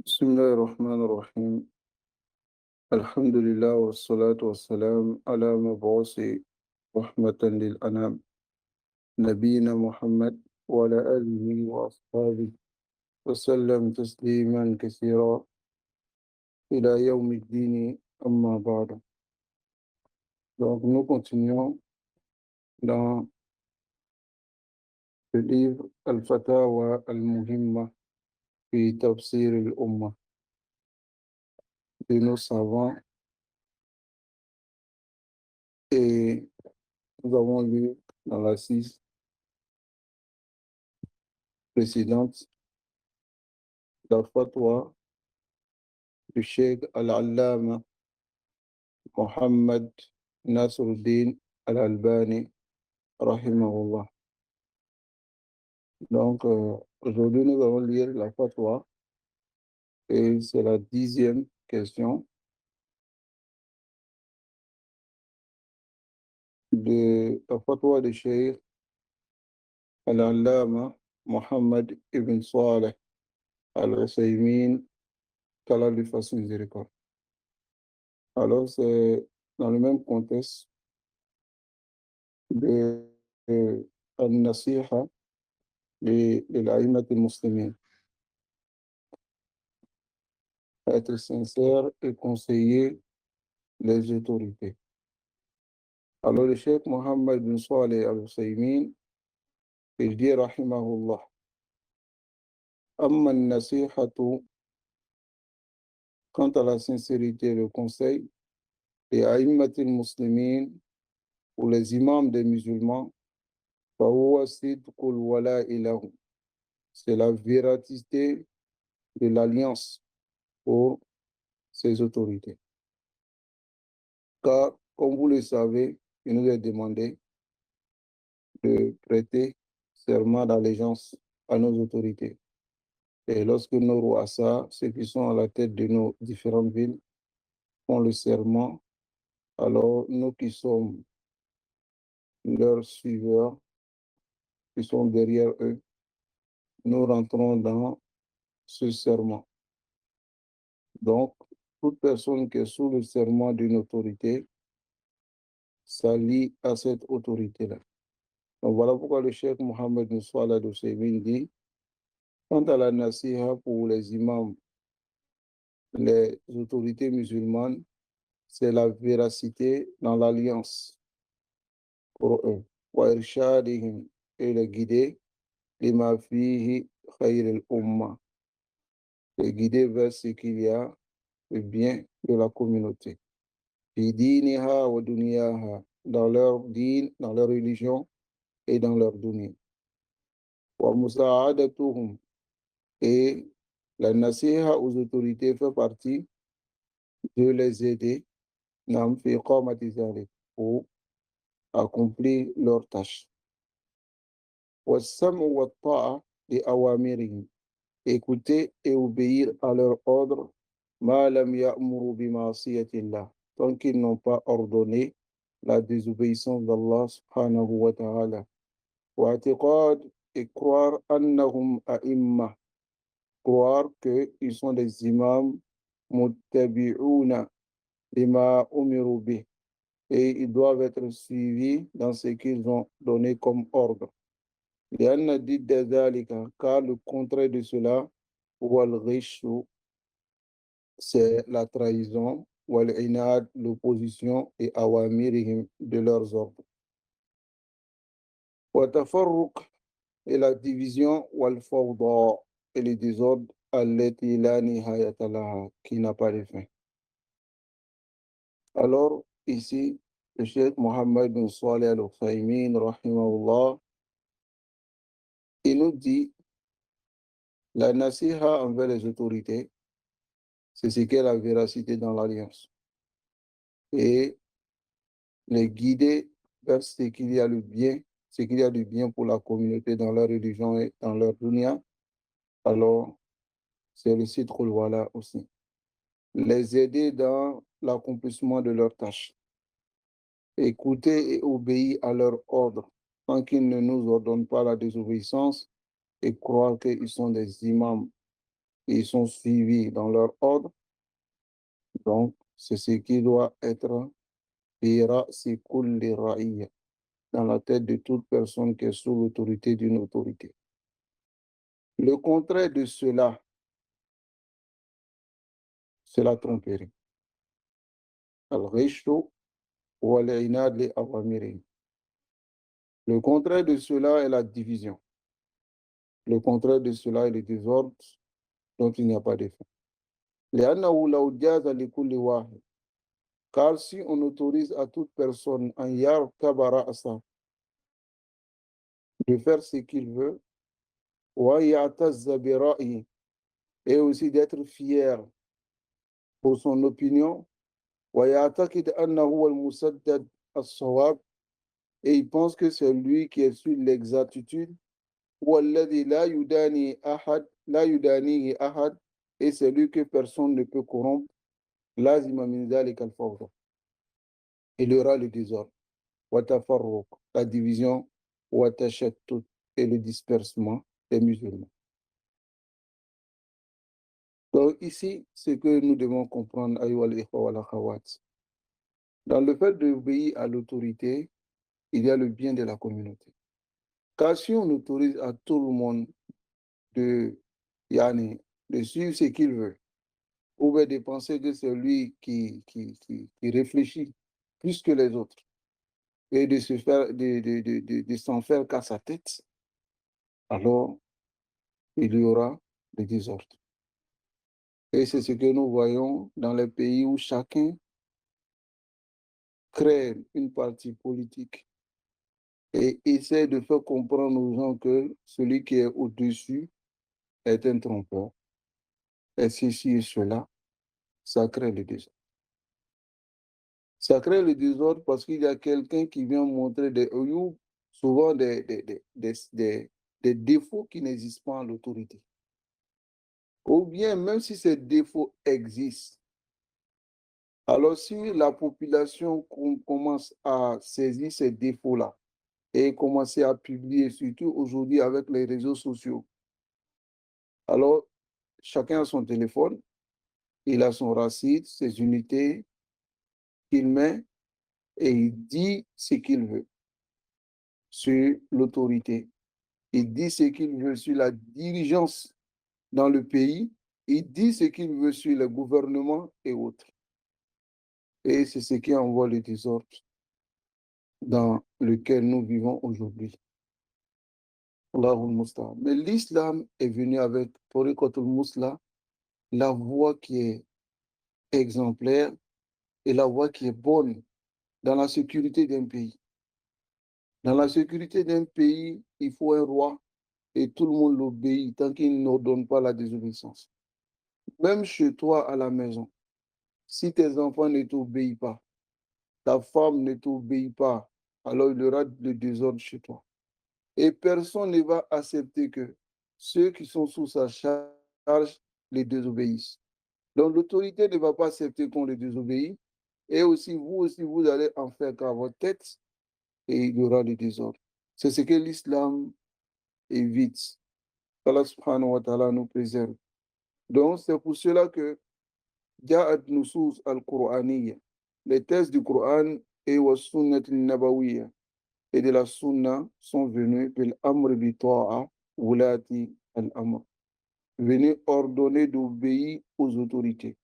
بسم الله الرحمن الرحيم. الحمد لله والصلاة والسلام على مبعوث رحمة للأنام نبينا محمد وعلى آله وأصحابه وسلم تسليما كثيرا إلى يوم الدين. أما بعد. Donc nous continuons dans le livre Al-Fatawa Al-Muhimma fi Tafsir al-Ummah de nos savants, et nous avons lu dans la 6 précédente la fatwa du Cheikh Al-Allama Muhammad Nasruddin Al-Albani rahimahullah. Donc aujourd'hui nous allons lire la fatwa et c'est la 10e question de la fatwa de Cheikh Al-Allama Muhammad ibn Saleh Al-Uthaymin, qu'Allah lui fasse miséricorde. Alors c'est dans le même contexte de Al-Nasiha de l'Aïmat al-Muslimin. Être sincère et conseiller les autorités. Alors le Cheikh Mohammed bin Saleh al-Uthaymin, il dit rahimahullah: Amma an-nasihatu, quant à la sincérité et le conseil, les a'immatil muslimin, ou les imams des musulmans, fa huwa sidqul wala'i lahum, c'est la véracité de l'alliance pour ces autorités. Car, comme vous le savez, il nous est demandé de prêter serment d'allégeance à nos autorités. Et lorsque nos rois, ceux qui sont à la tête de nos différentes villes, font le serment, alors nous qui sommes leurs suiveurs, qui sont derrière eux, nous rentrons dans ce serment. Donc, toute personne qui est sous le serment d'une autorité s'allie à cette autorité-là. Donc voilà pourquoi le Cheikh Mohammed bin Saleh al-Uthaymin dit: quant à la nasiha pour les imams, les autorités musulmanes, c'est la véracité dans l'alliance pour eux. Wa irshadihim, et les guider, lima fihi khayr al-umma, les guider vers ce qu'il y a le bien de la communauté. Fi diniha wa dunyaha, dans leur din, dans leur religion et dans leur dunya. Wa musa'adatuhum, et la nasiha aux autorités fait partie de les aider pour accomplir leurs tâches. Wassamu wa ta'a li awamirihim, écouter et obéir à leur ordre, ma lam ya'muru bi ma'siyatillah, tant qu'ils n'ont pas ordonné la désobéissance d'Allah subhanahu wa ta'ala. Wa i'tiqad, et croire annahum a'imma, croire qu'ils sont des imams muttabi'una lima umiru bih, et ils doivent être suivis dans ce qu'ils ont donné comme ordre. Lianna didda dhalika, car le contraire de cela, wal ghishu, c'est la trahison, wal inad, l'opposition, et awamirihim, de leurs ordres. Wa tafarruq, et la division, wal fawda, et les désordres, allati la nihayata laha, qui n'a pas de fin. Alors, ici, le Cheikh Mohammed bin Saleh al-Uthaymin, rahimahullah, il nous dit: la nasiha envers les autorités, c'est ce qu'est la véracité dans l'alliance. Et les guider vers ce qu'il y a le bien, ce qu'il y a du bien pour la communauté dans leur religion et dans leur dunya, alors c'est le sidqul wala aussi. Les aider dans l'accomplissement de leurs tâches. Écouter et obéir à leur ordre, tant qu'ils ne nous ordonnent pas la désobéissance, et croire qu'ils sont des imams ils sont suivis dans leur ordre. Donc, c'est ce qui doit être dans la tête de toute personne qui est sous l'autorité d'une autorité. Le contraire de cela, c'est la tromperie. Al-Ghishtu wal-inad li awamirin. Le contraire de cela est la division. Le contraire de cela est le désordre dont il n'y a pas de fin. لأنه لو جاز لكل واحد, car si on autorise à toute personne en yarkab ra'sa de faire ce qu'il veut, wa ya'tazza bi ra'yi, et aussi d'être fier pour son opinion, wa ya'taqid annahu al-musaddad as-sawab, et il pense que c'est lui qui est sur l'exactitude, ou alladhi la yudani ahad, la yudanihi ahad, et c'est lui que personne ne peut corrompre, lazima min dhalika al-fawda. Il y aura le désordre, wa tafarruq, la division, wa tashattut, et le dispersement des musulmans. Donc ici, ce que nous devons comprendre, ayyuha al-ikhwa wal akhawat, dans le fait d'obéir à l'autorité, il y a le bien de la communauté. Car si on autorise à tout le monde de, yani, de suivre ce qu'il veut, ou bien de penser que c'est lui qui réfléchit plus que les autres, et de se faire, de s'en faire qu'à sa tête, alors il y aura des désordres. Et c'est ce que nous voyons dans les pays où chacun crée une partie politique et essaie de faire comprendre aux gens que celui qui est au-dessus est un trompeur. Et ceci et cela, ça crée le désordre. Ça crée le désordre parce qu'il y a quelqu'un qui vient montrer souvent des défauts qui n'existent pas en l'autorité. Ou bien, même si ces défauts existent, alors si la population commence à saisir ces défauts-là et commencer à publier, surtout aujourd'hui avec les réseaux sociaux, alors chacun a son téléphone, il a son racine, ses unités qu'il met et il dit ce qu'il veut sur l'autorité. Il dit ce qu'il veut sur la dirigeance dans le pays. Il dit ce qu'il veut sur le gouvernement et autres. Et c'est ce qui envoie le désordre dans lequel nous vivons aujourd'hui. Allahul Musta'an. Mais l'islam est venu avec Tariqatul Musla, la voie qui est exemplaire et la voie qui est bonne dans la sécurité d'un pays. Dans la sécurité d'un pays, il faut un roi et tout le monde l'obéit tant qu'il n'ordonne pas la désobéissance. Même chez toi à la maison, si tes enfants ne t'obéissent pas, ta femme ne t'obéit pas, alors il y aura le désordre chez toi. Et personne ne va accepter que ceux qui sont sous sa charge les désobéissent. Donc l'autorité ne va pas accepter qu'on les désobéisse. Et aussi, vous allez en faire qu'à votre tête et il y aura le désordre. C'est ce que l'islam évite. Allah subhanahu wa ta'ala nous préserve. Donc c'est pour cela que جاءت نصوص القرآنية, les textes du Coran et wa sunnat al-nabawiyya et de la sunna sont venus bil amr bi ta'a wulati al-amr, venus ordonner d'obéir aux autorités.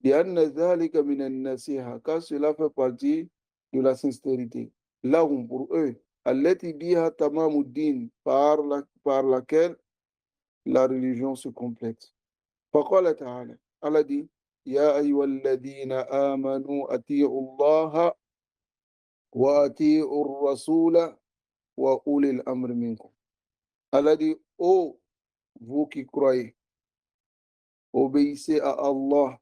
لأن ذلك من النصيحة, car cela fait partie de la sincérité. Lahum, pour eux, allati biha tamamuddin, par laquelle la religion se complète. فقال تعالى, Allah dit, يا أيها الذين آمنوا أطيعوا الله وأطيعوا الرسول وأولي الأمر منكم. Allah dit, ô vous qui croyez, obéissez à Allah,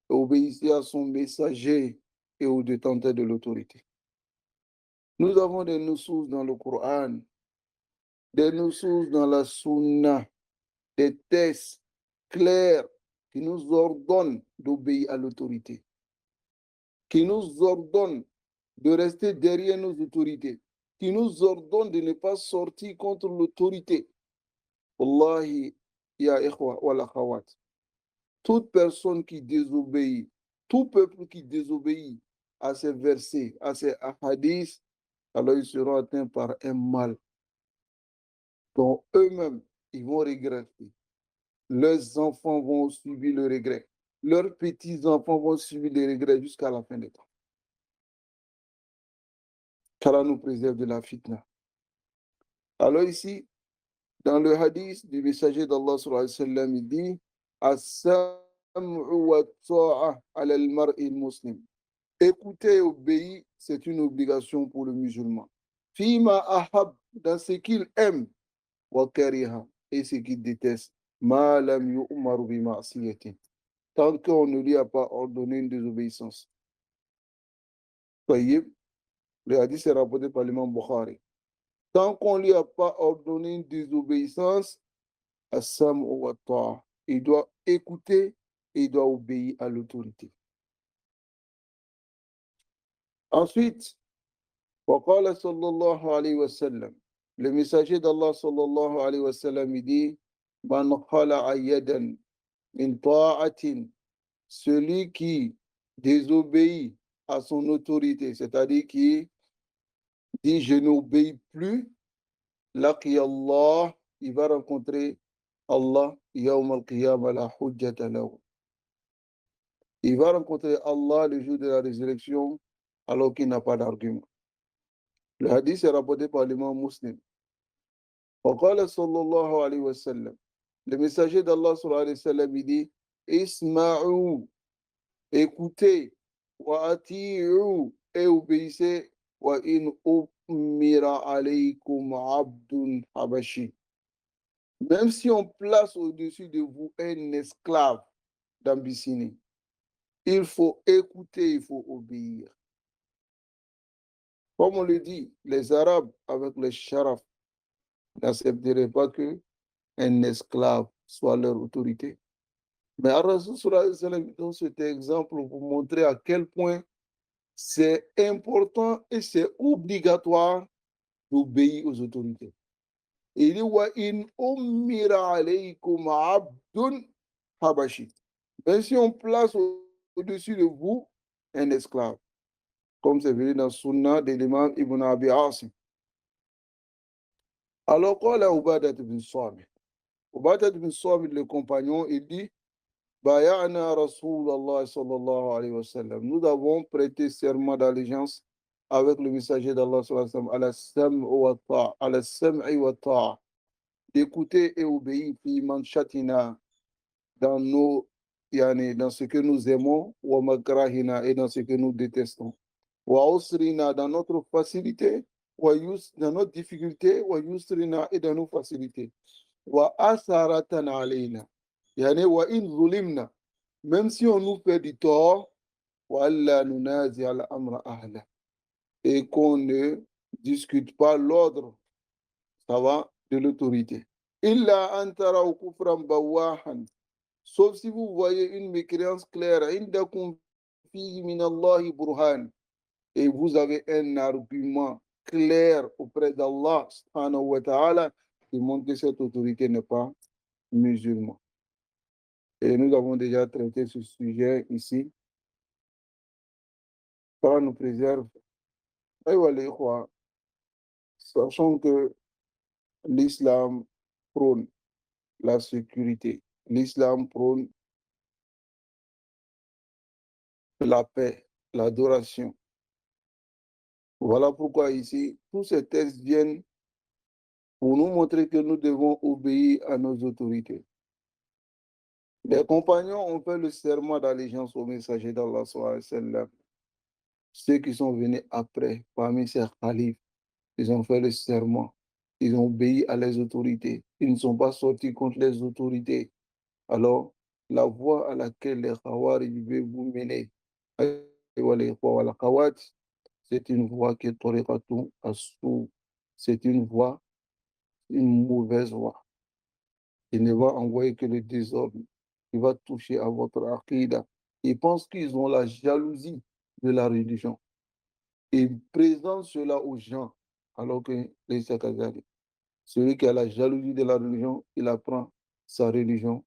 obéissez à son messager et aux détenteurs de l'autorité. Nous avons des nusus dans le Coran, des nusus dans la Sunna, des textes clairs qui nous ordonnent d'obéir à l'autorité, qui nous ordonnent de rester derrière nos autorités, qui nous ordonnent de ne pas sortir contre l'autorité. Wallahi, ya ikhwa wal akhawat, toute personne qui désobéit, tout peuple qui désobéit à ces versets, à ces hadiths, alors ils seront atteints par un mal dont eux-mêmes, ils vont regretter. Leurs enfants vont subir le regret. Leurs petits-enfants vont subir le regret jusqu'à la fin des temps. Qu'Allah nous préserve de la fitna. Alors ici, dans le hadith du messager d'Allah sallallahu alayhi wa sallam, il dit As-sam'u wa ta'a ala al-mar'i muslim. Écouter et obéir, c'est une obligation pour le musulman. Fima ahab, dans ce qu'il aime, wa kariha, et ce qu'il déteste. Ma lam yu'maru bi ma'siyatin. Tant qu'on ne lui a pas ordonné une désobéissance. Tayyib, le hadith est rapporté par l'imam Bukhari. Tant qu'on ne lui a pas ordonné une désobéissance, Assam wa ta'a. Il doit écouter et il doit obéir à l'autorité. Ensuite, وقال صلى الله عليه وسلم, le messager d'Allah صلى الله عليه وسلم, il dit من خلع يدا من طاعة, celui qui désobéit à son autorité, c'est-à-dire qui dit je n'obéis plus, laqi Allah, il va rencontrer Allah yawm al-qiyamah la hujjata lahu. Il va rencontrer Allah le jour de la résurrection alors qu'il n'a pas d'argument. Le hadith est rapporté par l'imam Muslim. وقال صلى الله عليه وسلم, le messager d'Allah sallallahu alayhi wa sallam, il dit Isma'u, écoutez, wa ati'u, et obéissez, wa in ummira alaykum abdun habashi. Même si on place au-dessus de vous un esclave d'Abyssinie, il faut écouter, il faut obéir. Comme on le dit, les Arabes, avec le sharaf, n'accepteraient pas qu'un esclave soit leur autorité. Mais Ar-Rasul donne cet exemple pour montrer à quel point c'est important et c'est obligatoire d'obéir aux autorités. Il dit wa in ummira alaykum abdun habashi. Même si on place au-dessus de vous un esclave, comme c'est venu dans le Sunnah de l'imam Ibn Abi Asim. Alors, quand Ubadat ibn Samit, Ubadat ibn Samit, le compagnon, il dit Bayana Rasulallah sallallahu alayhi wa sallam. Nous avons prêté serment d'allégeance avec le messager d'Allah sallallahu alayhi wa sallam, à la sam'i wa ta'a, d'écouter et obéir, fi manshatina, dans nos, yani, dans ce que nous aimons, wa makrahina, et dans ce que nous détestons, wa usrina, dans notre facilité, wa yus, dans notre difficulté, wa yusrina, et dans nos facilités, wa asaratan alayna, yani, wa in zulimna, même si on nous fait du tort, wa alla nunazi al amra ahla, et qu'on ne discute pas l'ordre, ça va, de l'autorité. Illa antara kufran bawahan, sauf si vous voyez une mécréance claire, indakum fi min Allahi burhan, et vous avez un argument clair auprès d'Allah subhanahu wa ta'ala qui montre que cette autorité n'est pas musulmane. Et nous avons déjà traité ce sujet ici. Allah nous préserve. Sachant que l'islam prône la sécurité, l'islam prône la paix, l'adoration. Voilà pourquoi ici, tous ces textes viennent pour nous montrer que nous devons obéir à nos autorités. Les compagnons ont fait le serment d'allégeance au messager d'Allah sallallahu alayhi wa sallam. Ceux qui sont venus après, parmi ces khalifes, ils ont fait le serment. Ils ont obéi à les autorités. Ils ne sont pas sortis contre les autorités. Alors, la voie à laquelle les Khawarij veulent vous mener, c'est une voie qui est tariqatun as-sou. C'est une voie, une mauvaise voie. Il ne va envoyer que le désordre. Il va toucher à votre aqidah. Ils pensent qu'ils ont la jalousie de la religion. Ils présentent cela aux gens, alors que les Sakazali, celui qui a la jalousie de la religion, il apprend sa religion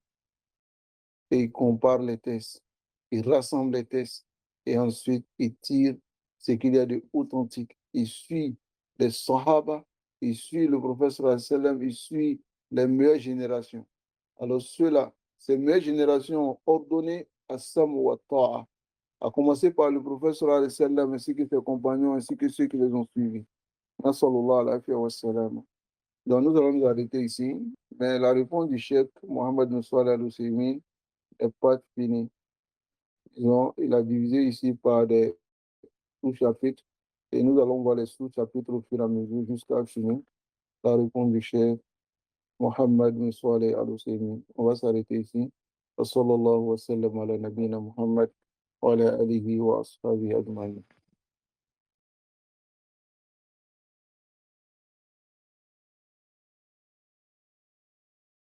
et il compare les textes, il rassemble les textes et ensuite il tire ce qu'il y a de authentique. Il suit les Sahaba, il suit le prophète sallallahu alayhi wa sallam, il suit les meilleures générations. Alors ceux-là, ces meilleures générations ont ordonné à Sam wa Ta'a, à commencer par le prophète sallallahu alayhi wa sallam ainsi que ses compagnons ainsi que ceux qui les ont suivis. Sallallahu alayhi wa sallam. Donc nous allons nous arrêter ici, mais la réponse du cheikh Mohamed Nuswal al-Husaymin n'est pas finie. Il a divisé ici par des sous-chapitres et nous allons voir les sous-chapitres au fur et à mesure jusqu'à finir la réponse du cheikh Mohamed Nuswal al-Husaymin. On va s'arrêter ici. وصلى الله وسلم على نبينا محمد وعلى آله وأصحابه أجمعين.